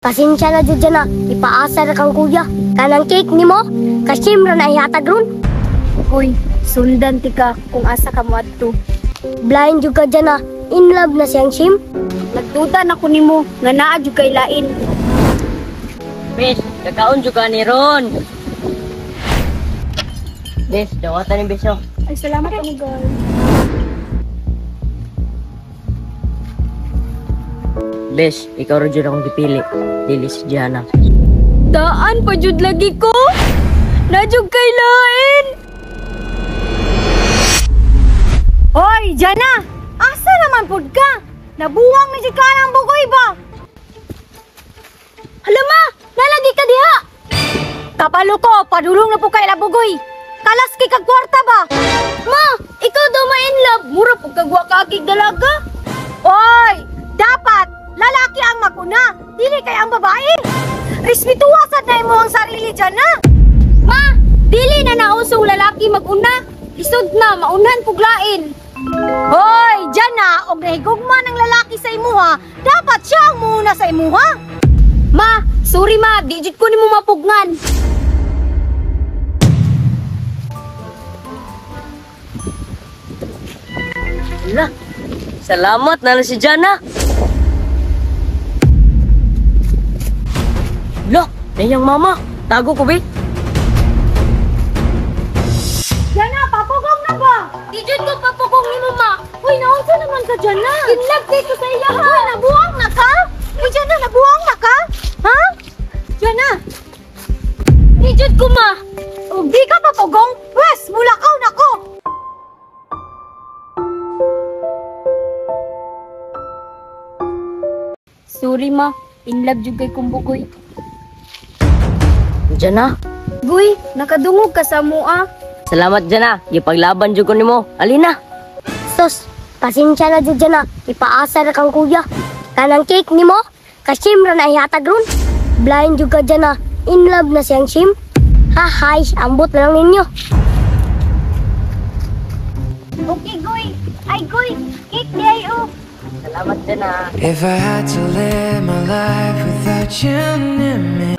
Pasensya na jud na, ipaasa ra kang kuya. Kanang cake nimo, kasim ra na ihatag ron. Uy, sundan ti ka kung asa ka mo adto. Blind jud ka dyan na, in love na siyang sim. Nagduda na ko nimo nga naa jud kay lain. Bes, kakaon juga ni Ron. Bes, dawatan ni Beso. Ay, salamat mo, girl. Bes, ikaw rin dyan akong dipili. Dili si Jana. Daan pa jud lagi ko. Najug kay lain. Hoy, Jana! Asa naman pud ka? Nabuwang na jud ka ng bukoy ba? Hala ma, nalagi ka diha. Kapalo ko, padulong na po kay labugoy. Kalas kay kag kwarta ba? Ma, ikaw daw ma-in love. Mura pug kagwa ka kay dalaga. Oy, dapat lalaki ang maguna, dili kay ang babae. Respetuwasan na imo ang sarili dyan na. Ma, dili na nausong lalaki maguna. Lisod na, maunan puglain. Hoy, dyan na, og nahigugma ng lalaki sa imuha, dapat siya ang muna sa imuha. Ma, sorry ma, di jud ko nimo mapugnan. Hala, salamat na lang si Jana. Hala, nayang mama. Tago ko, be. Jana, papugong na ba? Di jud ko papugong nimo ma. Uy, naunsa naman ka Jana? Kinlag kay ko sa iya ha. Uy, nabuwang na ka? Uy, Jana, nabuwang na ka? Ha? Jana. Di jud ko ma. Ug di ka papugong? Wes, mulakaw na ko. Sorry ma, in love jud kay kumbugoy. Jana, Guy, nakadungog ka sa mua. salamat Jana. Gipaglaban jud ko nimo. Alina. Sus, pasensya na jud na, ipaasa ra kang kuya. Kanang cake nimo, kasim ra na ihatag ron. Blind jud ka dyan na, in love na siyang sim. Hahay, ambot na lang ninyo. Okay, Guy. Ay, Guy, cake di ay oh. Salamat Jana. If I had to live my life without you near me.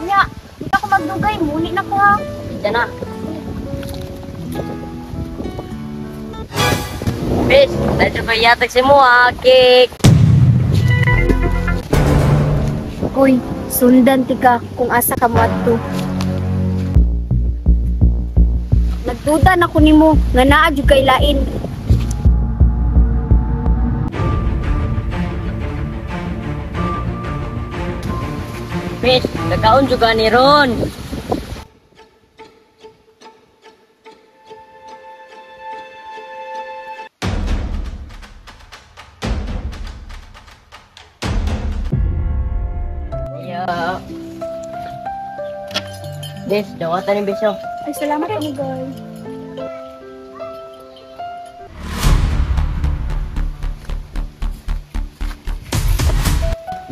Nya, di ako magdugay, muni na ko ha. Jana. Bes, medyo pa yatag si mo ha, cake. Uy, sundan ti ka kung asa ka mo adto. Nagduda na ko nimo nga naa jud kay lain. Bes, kakaon juga ni Ron. Ayo. Bes, dawatan ni Beso. Ay, salamat mo, girl.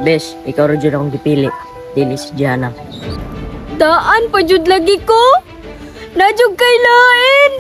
Bes, ikaw rin dyan akong dipili. Dili si Jana. Daan pa jud lagi ko. Najug kay lain.